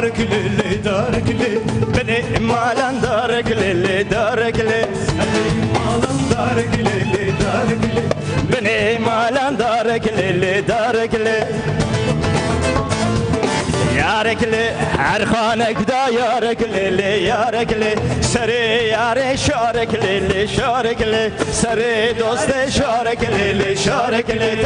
دارك للي دارك لي بني مالان دارك للي دارك لي مالان دارك للي دارك لي بني مالان دارك للي دارك لي يارك لي عرخانك دا يارك لي يارك لي سري ياري شارك لي شارك لي سري دوستي شارك لي شارك لي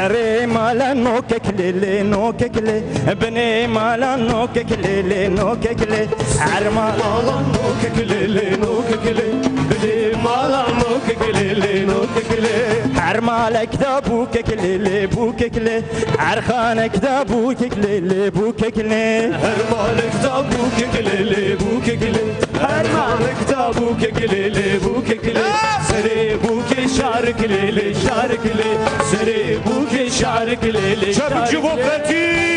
سري مالا نوكك ليلي نوكك لي بني مالا نوكك ليلي نوكك لي عرما مالا نوكك ليلي نوكك لي بني مالا نوكك ليلي نوكك لي عرمالك دا بوكك ليلي بوكك لي عرخانك دا بوكك ليلي بوكك لي عرمالك دا بوكك ليلي بوكك لي عرمالك دا بوكك ليلي بوكك لي سري بوكي شارك ليلي شارك لي سري بوكي شعرك ليلي شارك لي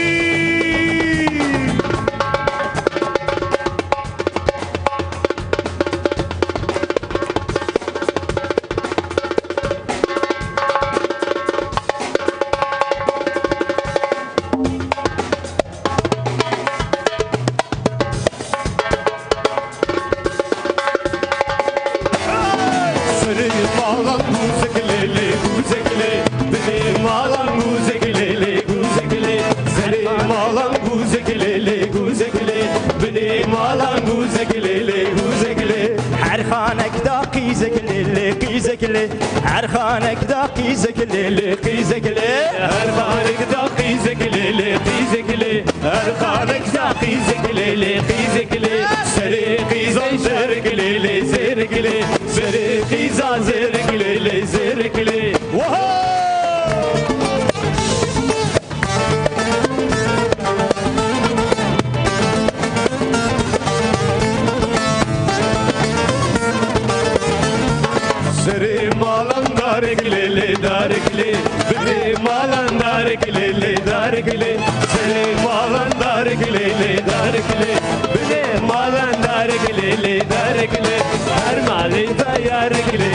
عرخانك دا قيزك ليلي قيزك لي عرخانك دا قيزك ليلي قيزك لي عرخانك دا قيزك ليلي قيزك لي سري قيزا زرك ليلي زرك لي سري قيزا زرك ليلي زرك لي دارك ليلي دارك لي بني مالان دارك ليلي دارك لي سري مالان دارك ليلي دارك لي بني مالان دارك ليلي دارك لي هر مالي دارك لي